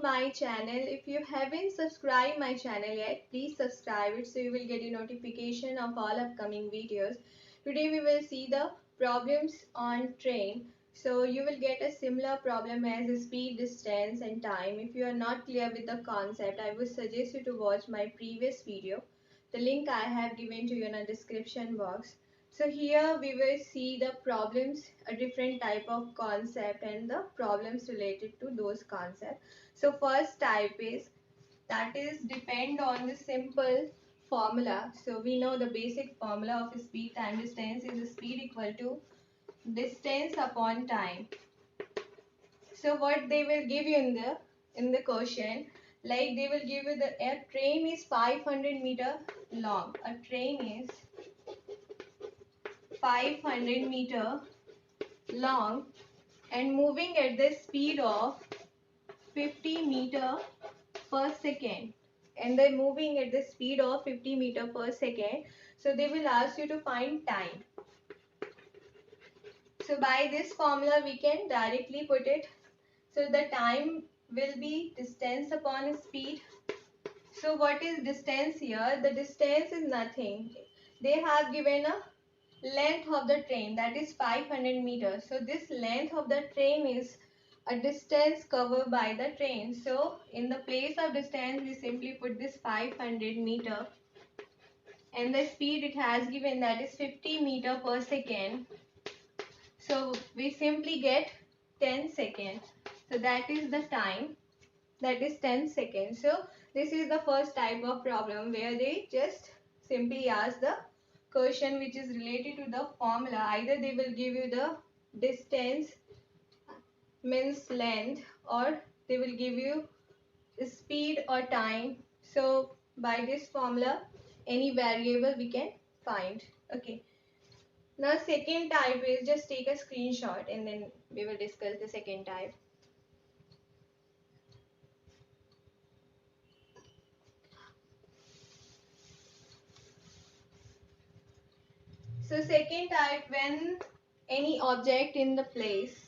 my channel. If you haven't subscribed my channel yet, please subscribe it so you will get a notification of all upcoming videos. Today we will see the problems on train. So you will get a similar problem as speed, distance and time. If you are not clear with the concept, I would suggest you to watch my previous video. The link I have given to you in the description box. So here we will see the problems, a different type of concept and the problems related to those concepts. So first type is, that is depend on the simple formula. So we know the basic formula of speed time distance is speed equal to distance upon time. So what they will give you in the question, like they will give you a train is 500-meter long. A train is 500-meter long and moving at the speed of 50 meter per second, and they're moving at the speed of 50 meter per second. So they will ask you to find time. So by this formula we can directly put it. So the time will be distance upon speed. So what is distance here? The distance is nothing. They have given a length of the train, that is 500 meters. So this length of the train is a distance covered by the train. So in the place of distance we simply put this 500 meter, and the speed it has given, that is 50 meter per second. So we simply get 10 seconds. So that is the time, that is 10 seconds. So this is the first type of problem where they just simply ask the question which is related to the formula. Either they will give you the distance means length, or they will give you speed or time. So by this formula any variable we can find. Okay, now second type is, just take a screenshot and then we will discuss the second type. So second type, when any object in the place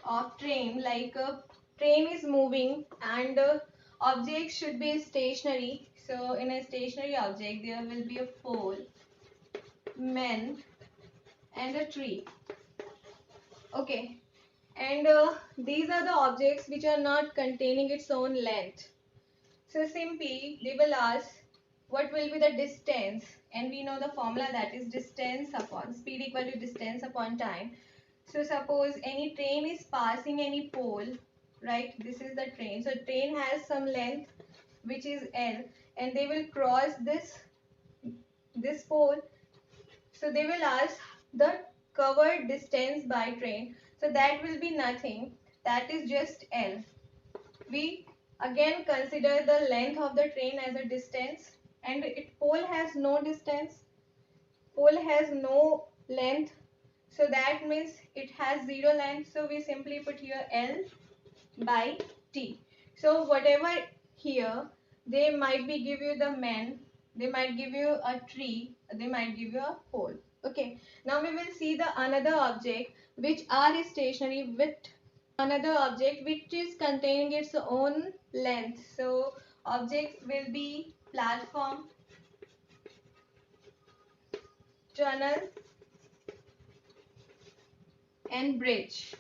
of train, like a train is moving and object should be stationary. So in a stationary object there will be a pole, man and a tree. Okay, and these are the objects which are not containing its own length. So simply they will ask what will be the distance, and we know the formula, that is distance upon speed equal to distance upon time. So suppose any train is passing any pole, right? This is the train. So train has some length which is L, and they will cross this pole. So they will ask the covered distance by train. So that will be nothing. That is just L. We again consider the length of the train as a distance, and pole has no distance. Pole has no length. So that means it has zero length. So we simply put here L by T. So whatever here, they might be give you the man, they might give you a tree, they might give you a pole. Okay, now we will see the another object which are stationary with another object which is containing its own length. So objects will be platform, tunnel and bridge.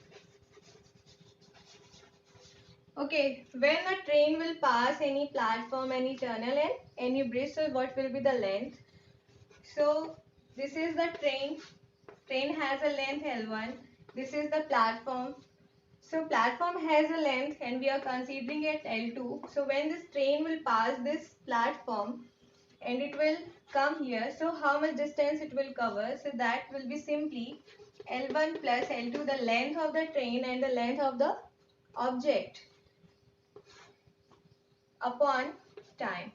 Okay, when a train will pass any platform, any tunnel and any bridge, so what will be the length? So this is the train. Train has a length L1. This is the platform. So platform has a length and we are considering it L2. So when this train will pass this platform and it will come here, so how much distance it will cover? So that will be simply L1 plus L2, the length of the train and the length of the object upon time.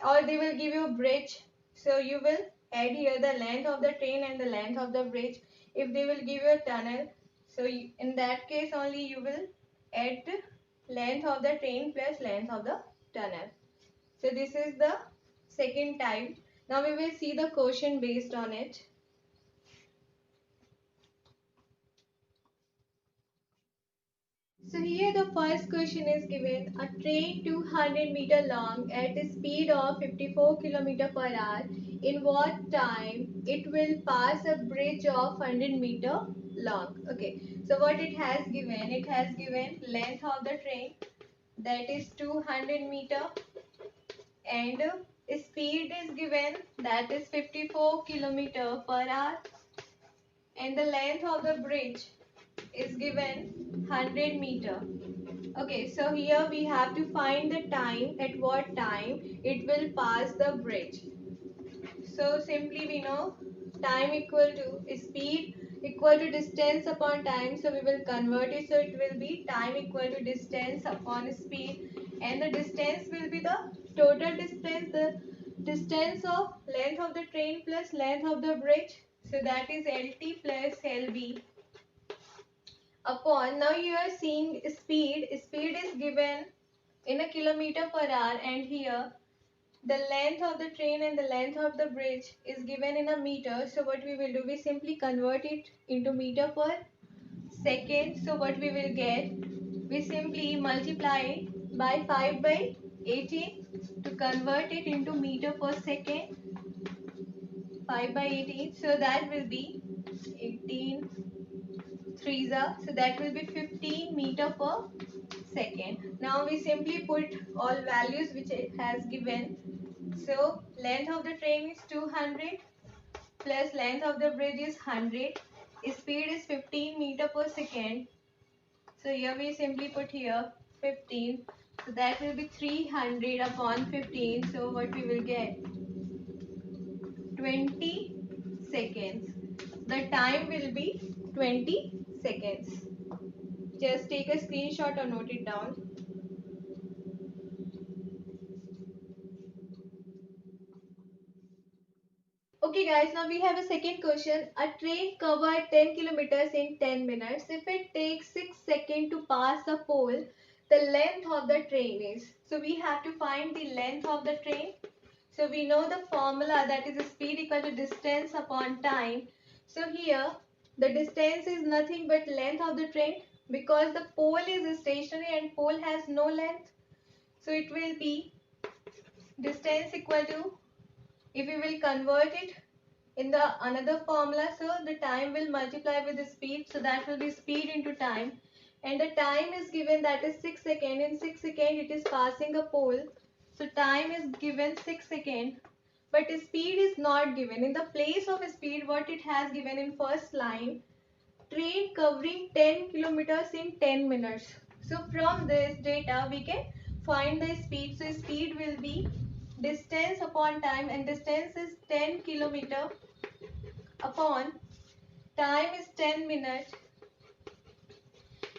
Or they will give you a bridge, so you will add here the length of the train and the length of the bridge. If they will give you a tunnel, so in that case only you will add the length of the train plus length of the tunnel. So this is the second type. Now we will see the question based on it. So here the first question is given: a train 200-meter long at a speed of 54 km per hour. In what time it will pass a bridge of 100-meter long? Okay. So what it has given? It has given length of the train, that is 200 meter, and speed is given, that is 54 km per hour, and the length of the bridge is given 100 meter. Okay, so here we have to find the time, at what time it will pass the bridge. So simply we know time equal to speed equal to distance upon time. So we will convert it. So it will be time equal to distance upon speed, and the distance will be the total distance, the distance of length of the train plus length of the bridge. So that is LT plus LB upon, now you are seeing speed is given in a kilometer per hour, and here the length of the train and the length of the bridge is given in a meter. So what we will do, we simply convert it into meter per second. So what we will get, we simply multiply it by 5 by 18 to convert it into meter per second. 5 by 18, so that will be 18 threes are, so that will be 15 meter per second. Now we simply put all values which it has given. So length of the train is 200 plus length of the bridge is 100. Speed is 15 meter per second. So here we simply put here 15. So that will be 300 upon 15. So what we will get? 20 seconds. The time will be 20 seconds. Just take a screenshot or note it down. Okay guys, now we have a second question. A train covered 10 kilometers in 10 minutes. If it takes 6 seconds to pass a pole, the length of the train is. So we have to find the length of the train. So we know the formula, that is speed equal to distance upon time. So here the distance is nothing but length of the train, because the pole is stationary and pole has no length. So it will be distance equal to, if we will convert it in the another formula, so the time will multiply with the speed, so that will be speed into time, and the time is given, that is 6 seconds. In 6 seconds it is passing a pole, so time is given 6 seconds, but speed is not given. In the place of speed, what it has given in first line, train covering 10 kilometers in 10 minutes. So from this data we can find the speed. So speed will be distance upon time, and distance is 10 kilometer upon time is 10 minutes.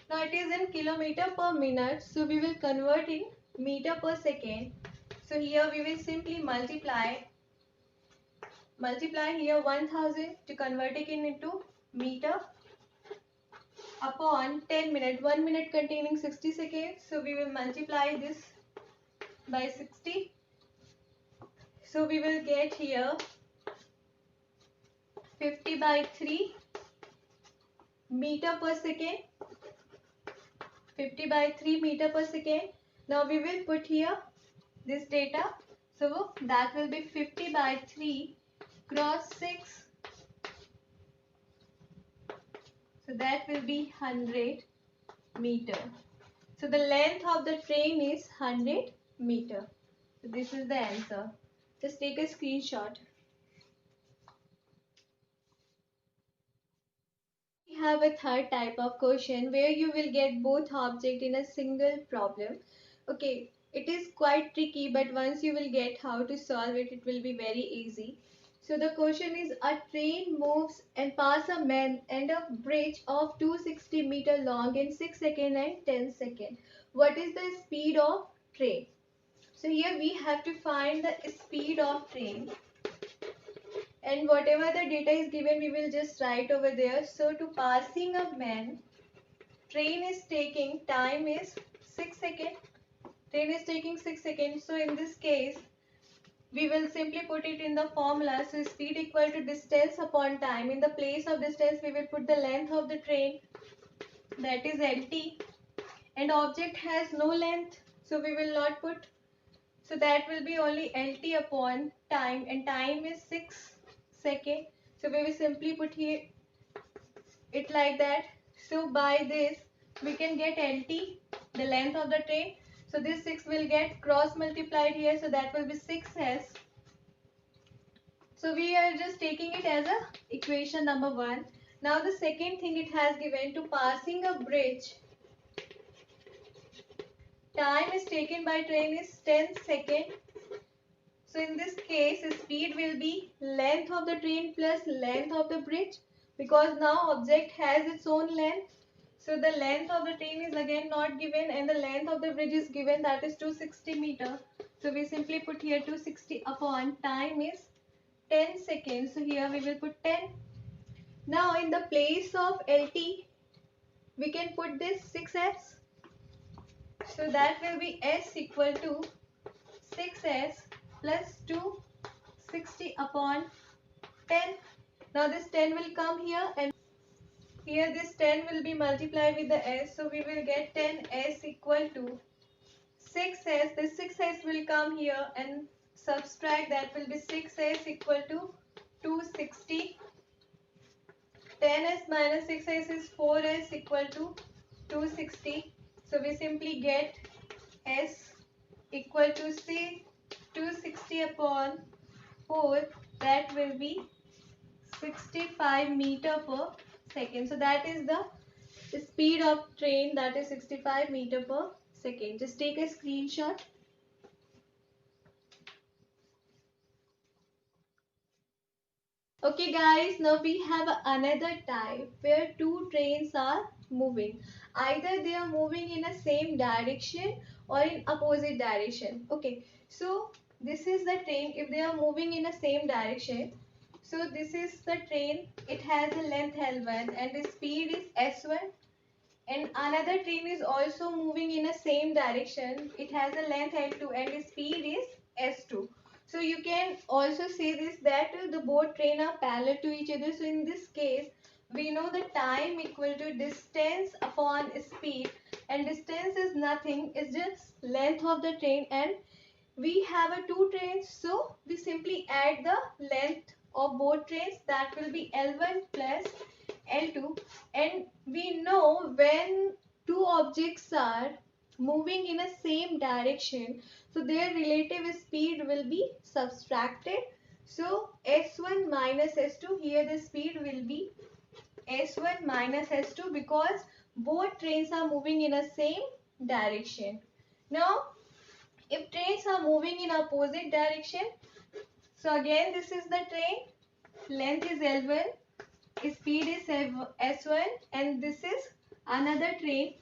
Now it is in kilometer per minute, so we will convert in meter per second. So here we will simply multiply here 1000 to convert it into meter upon 10 minutes. 1 minute containing 60 seconds, so we will multiply this by 60. So we will get here 50 by 3 meter per second. 50 by 3 meter per second. Now we will put here this data. So that will be 50 by 3 cross 6. So that will be 100 meter. So the length of the train is 100 meter. So this is the answer. Just take a screenshot. We have a third type of question where you will get both object in a single problem. Okay, it is quite tricky, but once you will get how to solve it, it will be very easy. So the question is, a train moves and pass a man and a bridge of 260-meter long in 6 seconds and 10 seconds. What is the speed of train? So here we have to find the speed of train, and whatever the data is given we will just write over there. So to passing a man, train is taking, time is 6 seconds. Train is taking 6 seconds. So in this case we will simply put it in the formula. So speed equal to distance upon time. In the place of distance we will put the length of the train, that is LT, and object has no length, so we will not put. So that will be only LT upon time, and time is 6 seconds. So we will simply put here it like that. So by this we can get LT, the length of the train. So this 6 will get cross multiplied here, so that will be 6s. So we are just taking it as a equation number 1. Now the second thing it has given, to passing a bridge, time is taken by train is 10 seconds. So in this case, speed will be length of the train plus length of the bridge, because now object has its own length. So the length of the train is again not given, and the length of the bridge is given, that is 260 meter. So we simply put here 260 upon time is 10 seconds. So here we will put 10. Now in the place of LT, we can put this 6s. So that will be S equal to 6s plus 260 upon 10. Now this 10 will come here, and here this 10 will be multiplied with the s. So we will get 10s equal to 6s. This 6s will come here and subtract, that will be 6s equal to 260. 10s minus 6s is 4s equal to 260. So we simply get s equal to C 260 upon 4, that will be 65 meter per second. So that is the speed of train, that is 65 meter per second. Just take a screenshot. Okay guys, now we have another type where two trains are moving. Either they are moving in a same direction or in opposite direction. Okay, so this is the train. If they are moving in a same direction, so this is the train. It has a length L1 and the speed is S1. And another train is also moving in a same direction. It has a length L2 and the speed is S2. So you can also say this, that the both train are parallel to each other. So in this case, we know the time equal to distance upon speed, and distance is nothing, it's just length of the train, and we have a two trains, so we simply add the length of both trains, that will be L1 plus L2. And we know when two objects are moving in a same direction, so their relative speed will be subtracted. So S1 minus S2, here the speed will be S1 minus S2, because both trains are moving in a same direction. Now if trains are moving in opposite direction, so again this is the train, length is L1, speed is S1, and this is another train.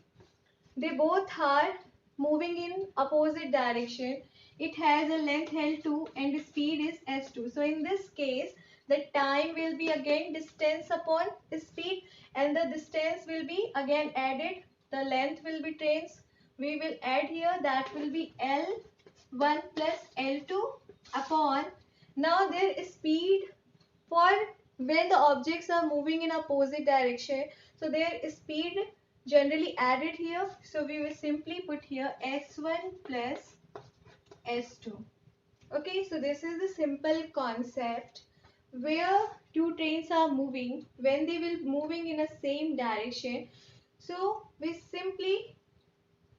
They both are moving in opposite direction. It has a length L2 and the speed is S2. So in this case, the time will be again distance upon speed, and the distance will be again added. The length will be trains. We will add here, that will be L1 plus L2 upon. Now their speed for when the objects are moving in opposite direction, so their speed generally added here. So we will simply put here S1 plus S2. Okay, so this is the simple concept where two trains are moving, when they will moving in a same direction. So we simply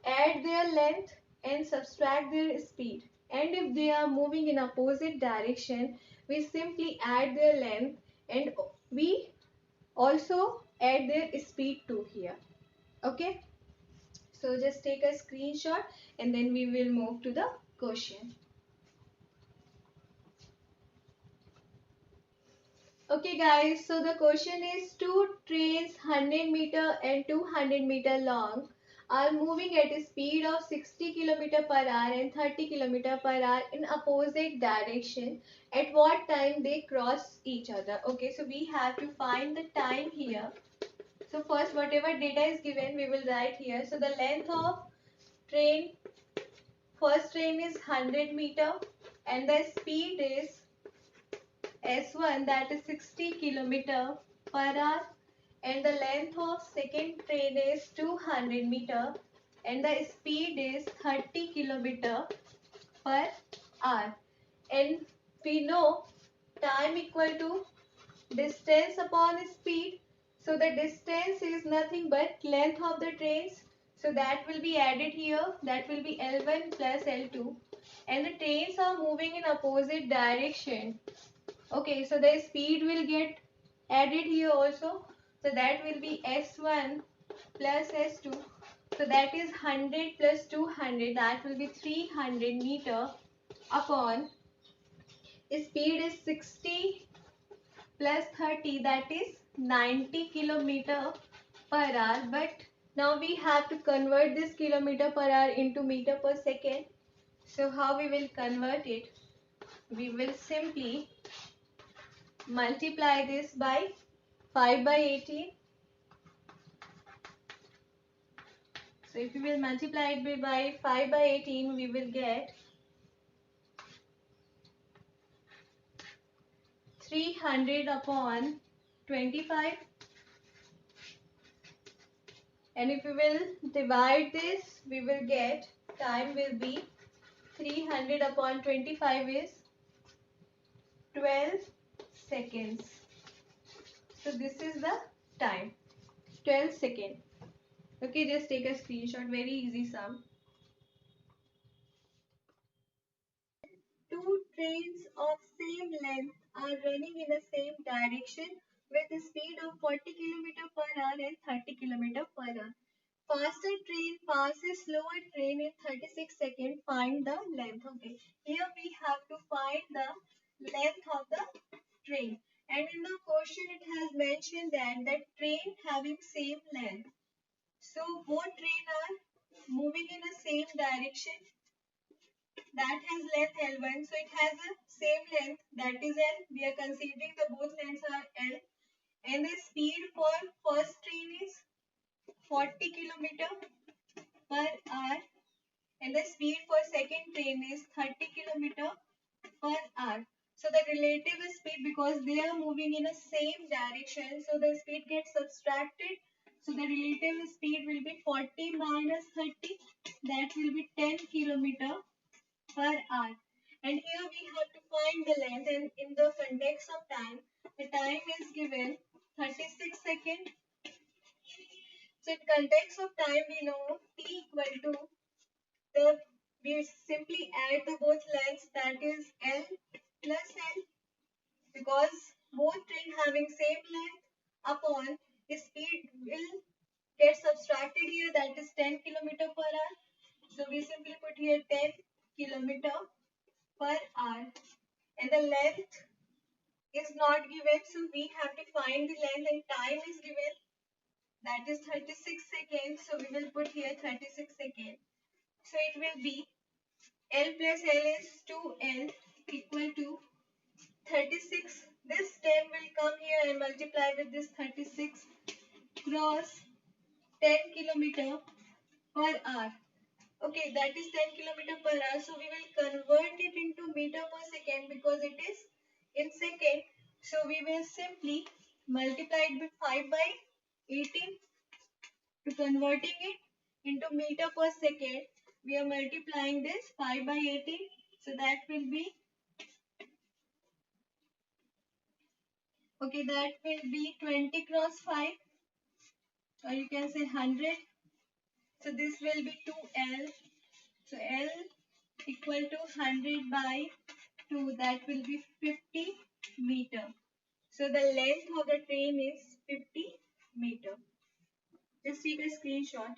add their length and subtract their speed. And if they are moving in opposite direction, we simply add their length and we also add their speed to here. Okay, so just take a screenshot and then we will move to the question. Okay guys, so the question is, two trains 100 meter and 200 meter long are moving at a speed of 60 km per hour and 30 km per hour in opposite direction. At what time they cross each other? Okay, so we have to find the time here. So first whatever data is given we will write here. So the length of train, first train is 100 meter and the speed is S1, that is 60 km per hour, and the length of second train is 200 meter and the speed is 30 kilometer per hour. And we know time equal to distance upon speed. So the distance is nothing but length of the trains. So that will be added here. That will be L1 plus L2. And the trains are moving in opposite direction. Okay, so the speed will get added here also. So that will be S1 plus S2. So that is 100 plus 200. That will be 300 meter upon speed is 60 plus 30, that is 90 kilometer per hour. But now we have to convert this kilometer per hour into meter per second. So how we will convert it? We will simply multiply this by 5 by 18. So if we will multiply it by 5 by 18, we will get 300 upon 25. And if we will divide this, we will get time will be 300 upon 25 is 12 seconds. So this is the time, 12 seconds. Okay, just take a screenshot, very easy sum. Two trains of same length are running in the same direction with a speed of 40 km per hour and 30 km per hour. Faster train passes slower train in 36 seconds. Find the length. Okay. Here we have to find the length of the train. And in the question it has mentioned that the train having same length. So both train are moving in the same direction. That has length L1. So it has the same length, that is L. We are considering the both lengths are L. And the speed for first train is 40 km per hour, and the speed for second train is 30 km per hour. So the relative speed, because they are moving in the same direction, so the speed gets subtracted. So the relative speed will be 40 minus 30, that will be 10 km per hour. And here we have to find the length, and in the context of time, the time is given 36 seconds. So in context of time, we know t equal to we simply add the both lengths, that is L plus L, because both train having same length upon speed will get subtracted here, that is 10 km per hour. So we simply put here 10 km per hour, and the length is not given, so we have to find the length, and time is given, that is 36 seconds. So we will put here 36 seconds. So it will be L plus L is 2L equal to 36. This 10 will come here and multiply with this 36 cross 10 km per hour. Okay, that is 10 km per hour. So we will convert it into meter per second because it is in second. So we will simply multiply it with 5 by 18 to converting it into meter per second. We are multiplying this 5 by 18. So that will be, okay, that will be 20 cross 5, or you can say 100. So this will be 2L. So L equal to 100 by 2, that will be 50 meter. So the length of the train is 50 meter. Just take a screenshot.